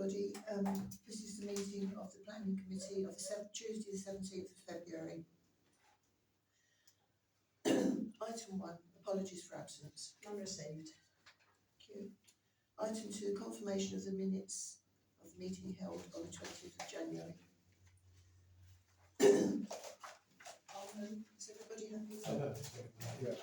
everybody. This is the meeting of the Planning Committee of Tuesday the 17th of February. Item 1, apologies for absence. None received. Thank you. Item 2, confirmation of the minutes of the meeting held on the 20th of January. Is everybody happy with that? Yeah.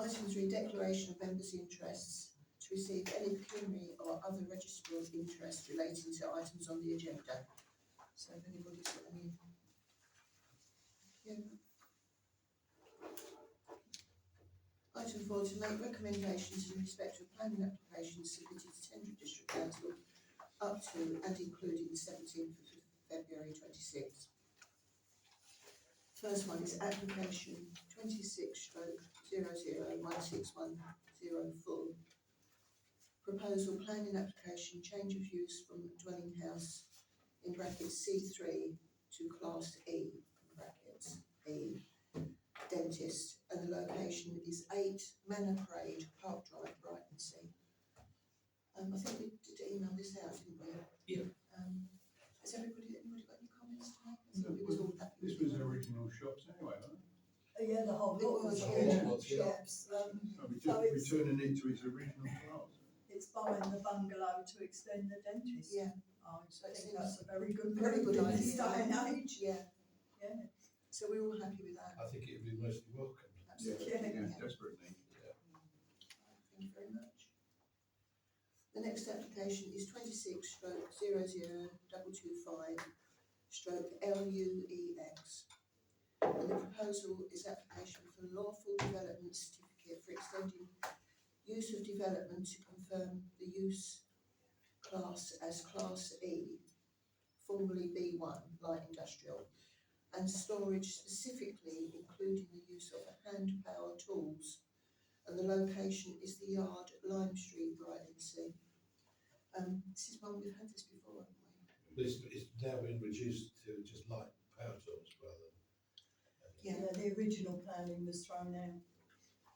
Item 3, declaration of members' interests to receive any pecuniary or other registrable interest relating to items on the agenda. So if anybody's got any. Yeah. Item 4, to make recommendations in respect of planning applications submitted to Tendring District Council up to and including the 17th of February 26. First one is application 26/001610 full. Proposal planning application change of use from dwelling house in brackets C3 to class E in brackets E dentist, and the location is 8 Manor Parade, Park Drive, Brightonsea. I think we did email this out, didn't we? Yeah. Has anybody got any comments to make? I think we was all happy This with was it. original shops anyway, wasn't it? Yeah, the whole It lot was, was yeah. shops. No, we're So just returning it to its original class. it's buying the bungalow to extend the dentist. Yeah, I So it think seems that's a very good very good move in this idea. day and age. yeah. Yeah. So we're all happy with that. I think it would be mostly welcome. Absolutely. Yeah. Desperate need. Thank you very much. The next application is 26/00225/LUEX. And the proposal is application for lawful development certificate for extending use of development to confirm the use class as Class E, formerly B1, light industrial, and storage specifically including the use of hand power tools. And the location is the Yard, Lime Street, Brightonsea. This is one we've had this before, haven't we? But it's now been reduced to just light power tools rather than. Yeah, the original planning was thrown out.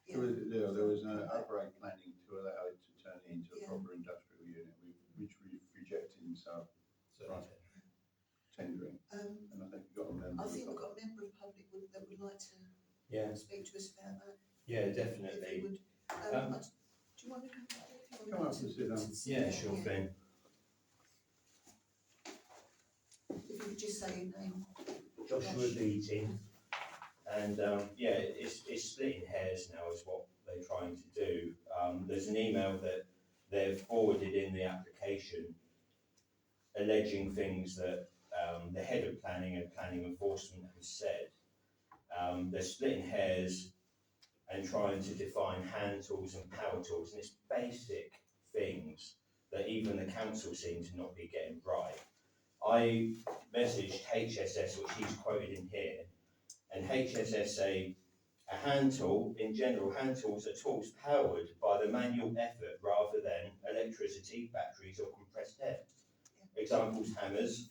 Yeah. There was an upgrade planning to allow it to turn it into a Yeah. proper industrial unit, which we've rejected in some Right. tendering. And I think we've got a member. I think we've got a member of the public that would like to Yeah, speak to us about that. yeah, If you definitely. would. Um, Do you want to come back? If you Come want up and sit down. Yeah, sure thing. If you could just say your name. Joshua Beattie. And yeah, it's splitting hairs now is what they're trying to do. There's an email that they've forwarded in the application alleging things that the head of planning and planning enforcement has said. They're splitting hairs and trying to define hand tools and power tools, and it's basic things that even the council seem to not be getting right. I messaged HSS, which he's quoted in here, and HSS say a hand tool, in general, hand tools are tools powered by the manual effort rather than electricity, batteries or compressed air. Examples, hammers.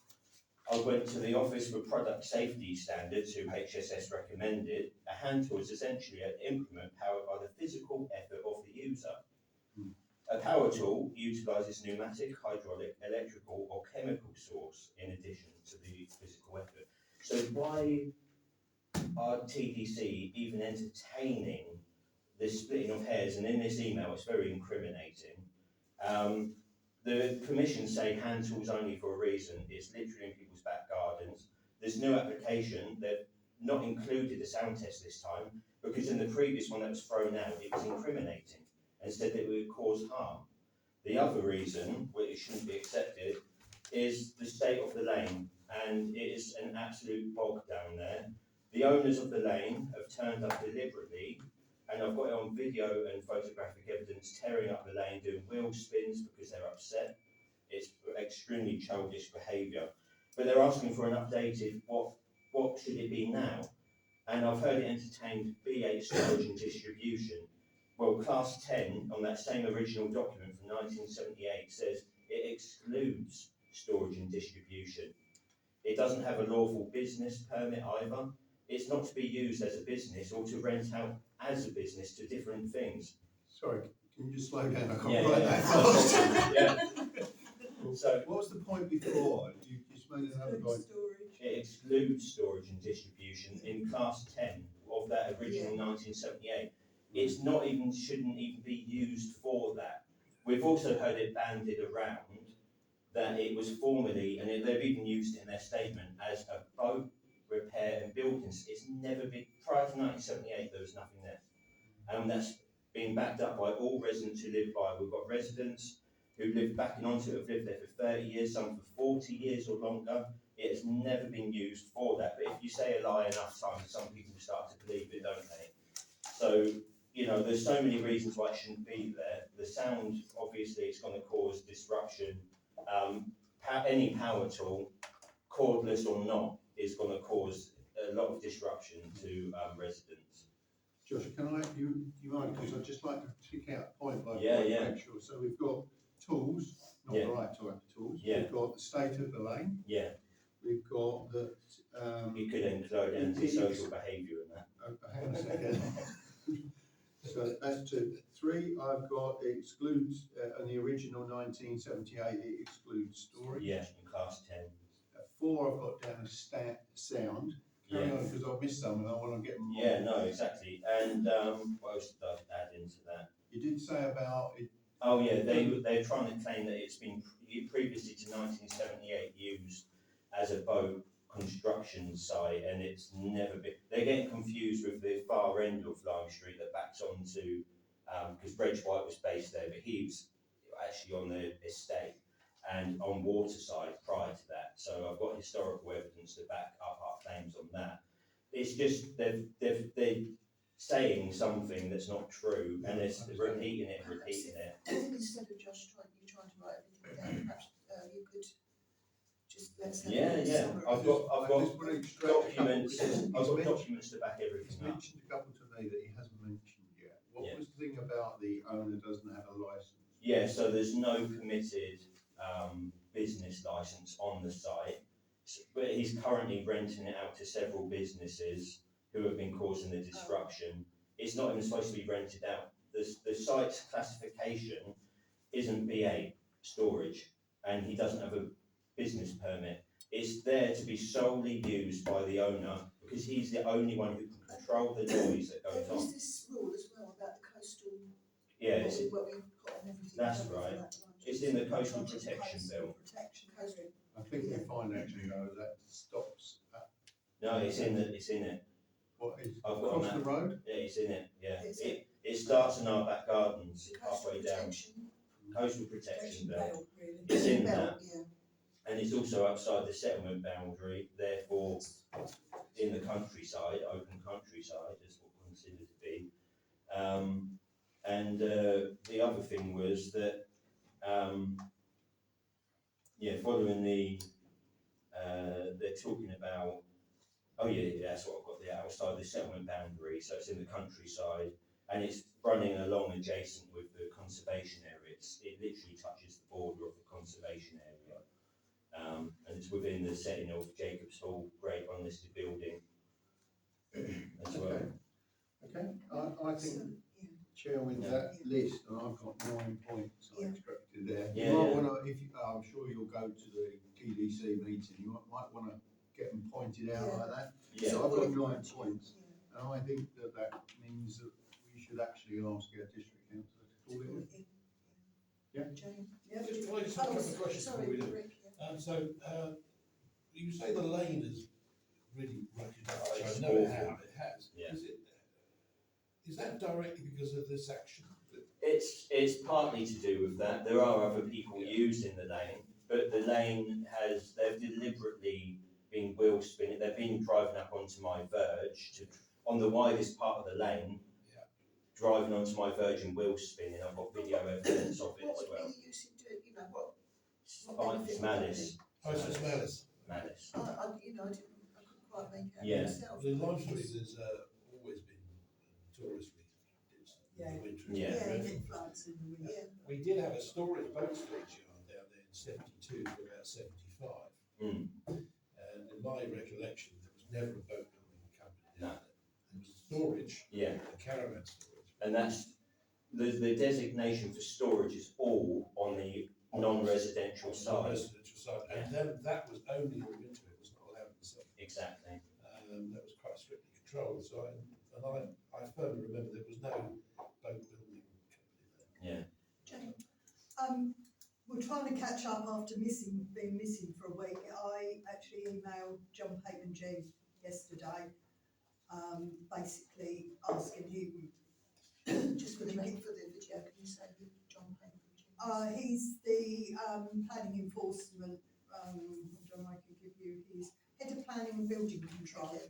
I went to the Office for Product Safety Standards, who HSS recommended. A hand tool is essentially an implement powered by the physical effort of the user. A power tool utilises pneumatic, hydraulic, electrical or chemical source in addition to the physical effort. So why are TDC even entertaining this splitting of hairs? And in this email, it's very incriminating. The commission say hand tools only for a reason. It's literally in people's back gardens. This new application, they've not included the sound test this time because in the previous one that was thrown out, it was incriminating and said that it would cause harm. The other reason, which shouldn't be accepted, is the state of the lane, and it is an absolute bog down there. The owners of the lane have turned up deliberately, and I've got it on video and photographic evidence, tearing up the lane, doing wheel spins because they're upset. It's extremely childish behaviour. But they're asking for an updated, what should it be now? And I've heard it entertained B8 storage and distribution. Well, Class 10 on that same original document from 1978 says it excludes storage and distribution. It doesn't have a lawful business permit either. It's not to be used as a business or to rent out as a business to different things. Sorry, Can you just slow down? I can't Yeah, write yeah, that yeah. fast. Yeah. So What was the point before? You just made another point. Storage. it excludes storage and distribution in class 10 of that original 1978. It's not even, shouldn't even be used for that. We've also heard it bandied around that it was formerly, and they've even used it in their statement, as a boat repair and buildings. It's never been, prior to 1978, there was nothing there. And that's been backed up by all residents who live by. We've got residents who live backing onto it, have lived there for 30 years, some for 40 years or longer. It has never been used for that. But if you say a lie enough times, some people start to believe it, don't they? So, you know, there's so many reasons why it shouldn't be there. The sound, obviously, it's going to cause disruption. Any power tool, cordless or not, is going to cause a lot of disruption to residents. Josh, can you mind, because I'd just like to pick out point by point, Yeah. make sure. So we've got tools, not Yeah. the right type of tools. Yeah. We've got the state of the lane. Yeah, We've got that, you could include antisocial behaviour in that. hang on a second. So that's 2. 3, I've got it excludes, in the original 1978, it excludes storage. Yeah, in class 10. 4, I've got down as sound. Carry Yeah. on, because I've missed some and I want to get them. Yeah, no, exactly. And what else did I add into that? You did say about it. Oh yeah, they're trying to claim that it's been previously to 1978 used as a boat construction site, and it's never been. They're getting confused with the far end of Lime Street that backs onto, because Reg White was based there, but he was actually on the estate and on Waterside prior to that. So I've got historical evidence to back up our claims on that. It's just they're saying something that's not true, and they're repeating it. I think instead of Josh trying to write everything down, perhaps you could just let's have Yeah, a yeah. summary. I've got I just want to extract a couple, documents. because I've got documents to back He's everything up. mentioned a couple to me that he hasn't mentioned yet. What Yeah. was the thing about the owner doesn't have a license? Yeah, so there's no permitted business license on the site, but he's currently renting it out to several businesses who have been causing the disruption. It's not even supposed to be rented out. The site's classification isn't BA storage, and he doesn't have a business permit. It's there to be solely used by the owner because he's the only one who can control the noise that goes There is on. this rule as well about the coastal. Yeah, it's, what we've got and everything. That's haven't we, for right. that one? it's in the coastal Coastal protection bill. Protection. Coastal. I think we find actually though that stops at No, it's in it. what is I've got across that. the road. Yeah, it's in it. Yeah, Is it starts in our back gardens The coastal halfway down. protection. Coastal protection bill. Belt, really. It's in Belt, that, yeah. and it's also outside the settlement boundary, therefore in the countryside, open countryside, is what we consider to be. And the other thing was that, following they're talking about, that's what I've got there, outside the settlement boundary, so it's in the countryside, and it's running along adjacent with the conservation area. It literally touches the border of the conservation area. And it's within the setting of Jacobs Hall Grade 1 listed building as well. Okay, I think So, Chair with Yeah. that list, and I've got 9 points I Yeah. extracted there. Yeah, You might yeah. wanna, if you, I'm sure you'll go to the TDC meeting, you might wanna get them pointed out Yeah. like that. Yeah, So I've got 9 bullet points, yeah. and I think that means that we should actually ask our district councillor to call it in. Yeah. Jane? Yeah. Just, can I just have a couple of questions before we do? Rick, yeah. You say the lane is really rutted up, which It's I know it awful. has. Yeah. Is that directly because of this action? it's partly to do with that. There are other people using the lane, but the lane they've deliberately been wheel spinning. They've been driving up onto my verge on the widest part of the lane, Yeah. driving onto my verge and wheel spinning. I've got video evidence of it What as would well. be the use in doing, what It's malice. Oh, it's just malice. Malice. I couldn't quite make it out Yeah. myself. The Lime Street has always been notoriously Yeah. in the winter. Yeah. Yeah, and it floods in the winter. Yeah, We did have a storage boat storage yard down there in 72 to about 75. Mm. And in my recollection, there was never a boat building company No. down there. There was storage, Yeah, a caravan storage. and that's the designation for storage is all on the non-residential side. Residential side, and then that was only the winter, it was not allowed in the summer. Exactly. That was quite strictly controlled, so I firmly remember there was no boat building company there. Yeah. Jane, We're trying to catch up after being missing for a week. I actually emailed John Payman G yesterday, basically asking him. just for the video, can you say who John Cambridge is? He's the planning enforcement, hold on, I can give you, he's head of planning and building control.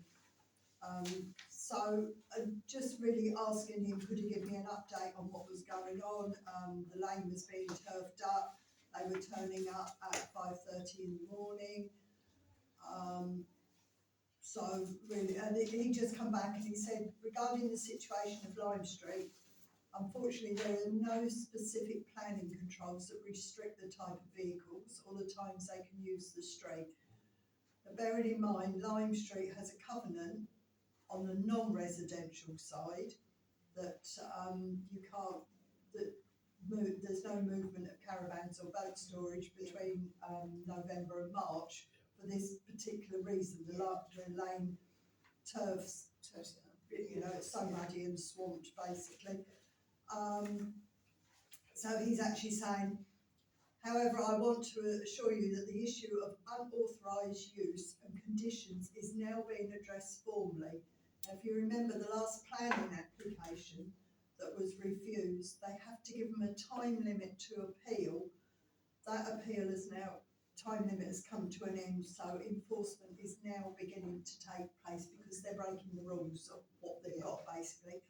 So just really asking him, could he give me an update on what was going on? The lane was being turfed up, they were turning up at 5:30 in the morning. So really, and he just come back and he said, regarding the situation of Lime Street, unfortunately, there are no specific planning controls that restrict the type of vehicles or the times they can use the street. But bearing in mind, Lime Street has a covenant on the non-residential side that you can't, there's no movement of caravans or boat storage between November and March for this particular reason. The lane turfs, you know, it's so muddy and swamped basically. So he's actually saying, however, I want to assure you that the issue of unauthorised use and conditions is now being addressed formally. Now, if you remember the last planning application that was refused, they have to give them a time limit to appeal. That appeal is now, time limit has come to an end, so enforcement is now beginning to take place because they're breaking the rules of what they've got basically.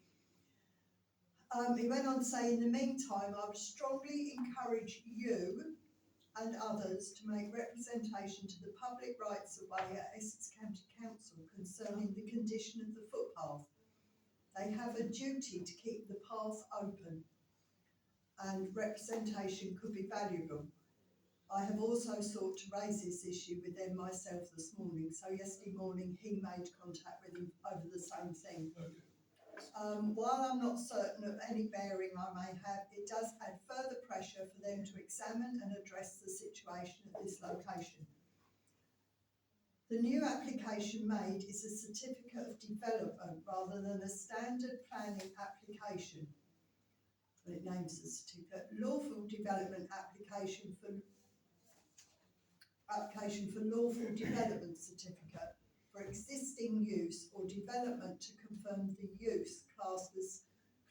He went on to say, in the meantime, I would strongly encourage you and others to make representation to the Public Rights of Way at Essex County Council concerning the condition of the footpath. They have a duty to keep the path open, and representation could be valuable. I have also sought to raise this issue with them myself this morning, so yesterday morning he made contact with him over the same thing. Okay. While I'm not certain of any bearing I may have, it does add further pressure for them to examine and address the situation at this location. The new application made is a certificate of development rather than a standard planning application. And it names the certificate lawful development application for lawful development certificate for existing use or development to confirm the use classed as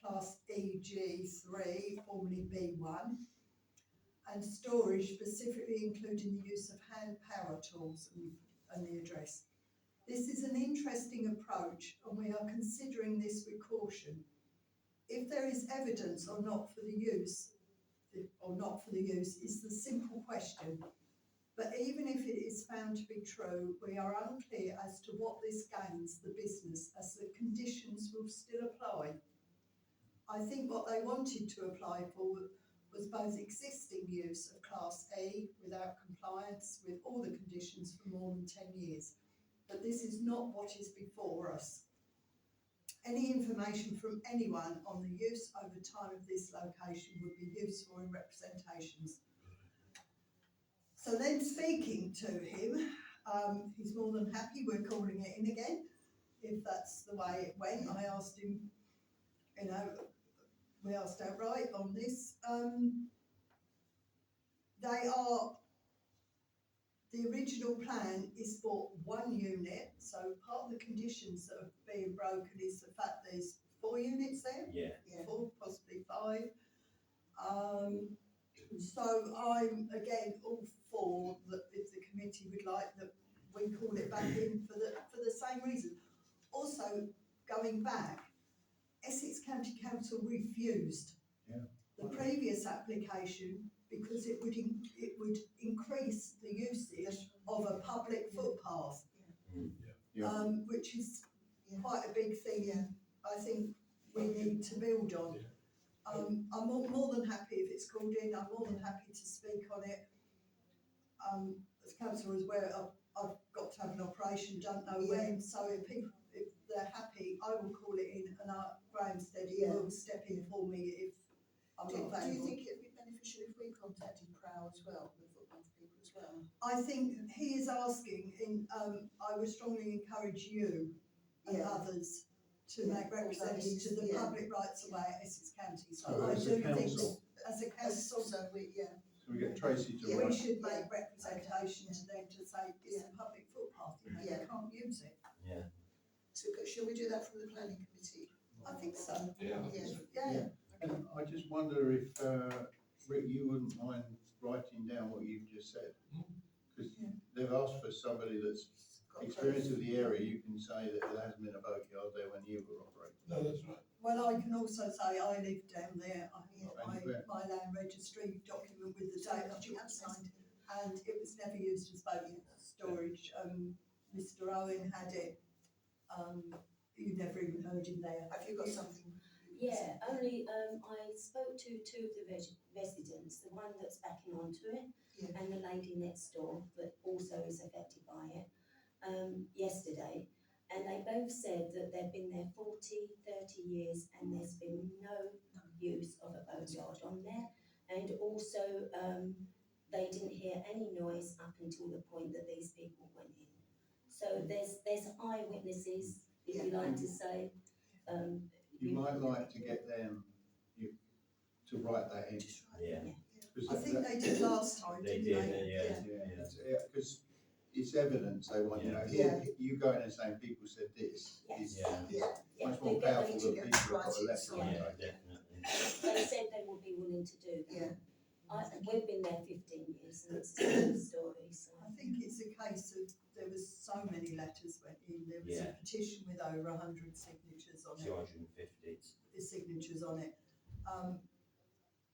Class EG3, formerly B1, and storage specifically including the use of hand power tools and the address. This is an interesting approach and we are considering this with caution. If there is evidence or not for the use is the simple question. But even if it is found to be true, we are unclear as to what this gains the business as the conditions will still apply. I think what they wanted to apply for was both existing use of Class E without compliance with all the conditions for more than 10 years. But this is not what is before us. Any information from anyone on the use over time of this location would be useful in representations. So then speaking to him, he's more than happy we're calling it in again, if that's the way it went. I asked him, you know, we asked outright on this. The original plan is for one unit, so part of the conditions that are being broken is the fact there's 4 units there. Yeah. 4, possibly 5. So I'm again all for that if the committee would like that we call it back in for the same reason. Also, going back, Essex County Council refused the previous application because it would increase the usage of a public footpath, which is quite a big thing. I think we need to build on. I'm more than happy if it's called in. I'm more than happy to speak on it. As councillor is aware, I've got to have an operation, don't know when. So if they're happy, I will call it in, and Graham Steady will step in for me if I'm Do not you available. think it'd be beneficial if we contacted Prow as well, the football people as well? I think he is asking I would strongly encourage you and Yeah. others to Yeah, make representatives to the yeah. public rights of our Essex County. So So I as a do think, council? as a council, So we, yeah, So we get Tracy to Yeah. we write. should Yeah. make representation to them to say it's Yeah. a public footpath, you know, Yeah. you can't use it. Yeah. so shall we do that from the planning committee? I think so. Yeah, I think Yeah. so. Yeah. And I just wonder if, Rick, you wouldn't mind writing down what you've just said? Because Yeah. they've asked for somebody that's Got experienced with the area, you can say that there hasn't been a boatyard there when you were operating. No, that's right. Well, I can also say I live down there. I Yeah. have my land registry document with the date of it signed, and it was never used as boat storage. Mr. Owen had it. You never even heard him there. Have you got something? Yeah, only I spoke to two of the residents, the one that's backing onto it Yeah. and the lady next door that also is affected by it, yesterday. And they both said that they've been there 40, 30 years and there's been no use of a boatyard on there. And also, they didn't hear any noise up until the point that these people went in. So there's eyewitnesses, if you like to say. You might like to get them, to write that in. Just right. Yeah. Because I think they did last time, They didn't did, they? yeah. because it's evidence they want, you know, Yeah. you going and saying people said this is Yeah. Yeah, Yeah, much more they get powerful them than to- people have got a letter. Yeah. Yeah, on it. definitely. They said they would be willing to do that. yeah. We've been there 15 years and it's still a story, so. I think it's a case of there was so many letters went in. There was a Yeah. petition with over 100 signatures on it. 250. The signatures on it.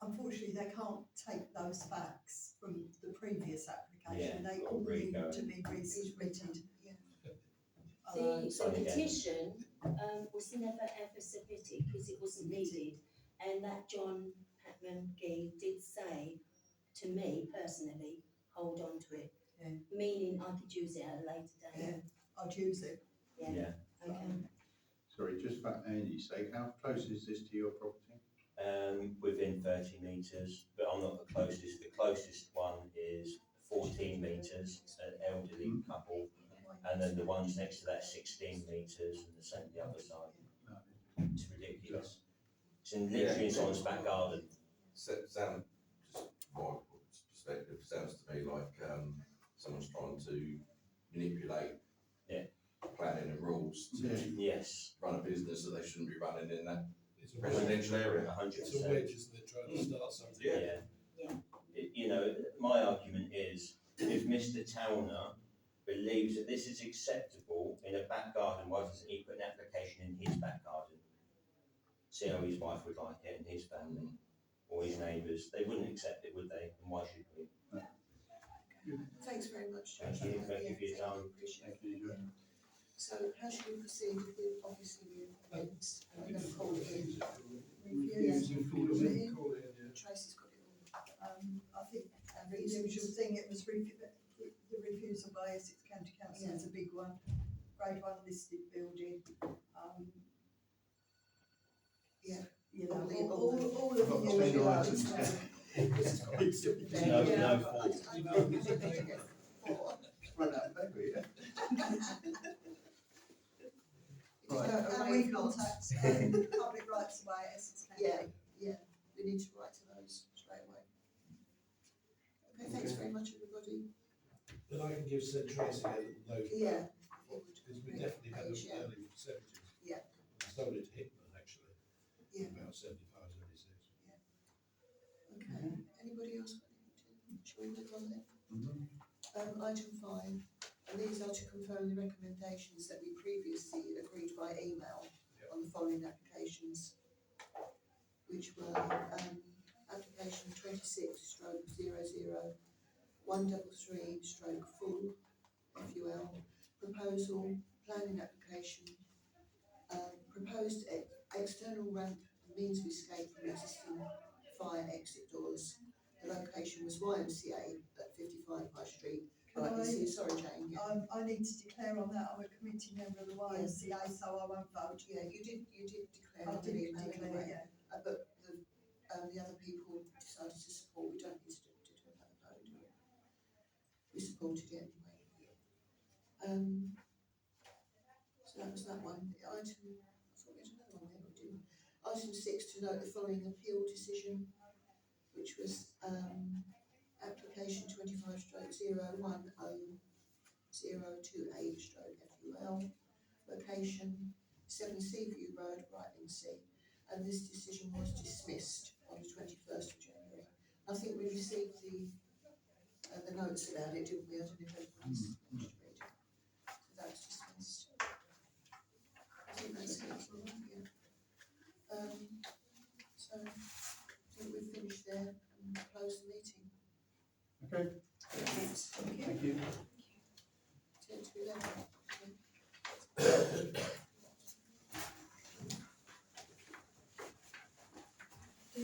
Unfortunately, they can't take those facts from the previous application. Yeah, They or all need re-go. to be resubmitted. Yeah. The Sorry again. petition was never ever submitted because it wasn't needed. And that John Patman Gee did say to me personally, hold on to it. Yeah. Meaning I could use it at a later Yeah, date. I'd use it. Yeah. Okay. Sorry, just for Andy's sake, how close is this to your property? Within 30 metres, but I'm not the closest. The closest one is 14 metres, an elderly couple, and then the ones next to that 16 metres, and the same the other side. It's ridiculous. It's literally in someone's back garden. Sound, just my perspective, sounds to me like someone's trying to manipulate Yeah. planning and rules to Yes, run a business that they shouldn't be running in that It's a wedge, residential area. 100%. it's a wedge, isn't it, trying to start something? Yeah. Yeah. You know, my argument is, if Mr. Towner believes that this is acceptable in a back garden, why doesn't he put an application in his back garden? See how his wife would like it and his family, or his neighbours, they wouldn't accept it, would they? And why should we? Thanks very much, Thank Joe. you, thank you for your Yeah, time. Appreciate Thank you, it. So how should we proceed with, obviously, with events? We're going to call it in. Tracy's got it all. I think the usual thing, it was the refusal by Essex County Council is a big one. Grade 1 listed building. Yeah. You know, All the- all of Got the 10 usual. items. No, no fault. Run out of paper, yeah? Right. Can we contact Public Rights Away Essex County? Yeah, yeah, we need to write to those straight away. Okay, thanks very much, everybody. But I can give St Tracy a little note. Yeah. Because we definitely had them Yeah. early 70s. Yeah. I sold it to Hickman, actually. Yeah. About 75, 76. Okay, anybody else got anything to, shall we look on there? Mhm. Item 5, and these are to confirm the recommendations that we previously agreed by email on the following applications, which were, application 26/00 133/full FUL, proposal, planning application, proposed external ramp and means of escape from existing fire exit doors. The location was YMCA at 55 High Street. Can Right, I- you see, sorry Jane, yeah. I need to declare on that, I'm a committee member of the YMCA, so I won't vote. Yeah, you did declare I on the did email declare, anyway. yeah. But the the other people decided to support, we don't need to do another vote, do we? We supported it anyway. So that was that one. The item, I thought we had another one there, we didn't. Item 6, to note the following appeal decision, which was application 25/01028/FUL, location 7 Seaview Road, Brightlingsea, and this decision was dismissed on the 21st of January. I think we received the notes about it, didn't we? I don't know if everybody's managed to read it. So that's dismissed. I think that's it, yeah. So I think we've finished there and close the meeting. Okay, thank you. 10 to 11. The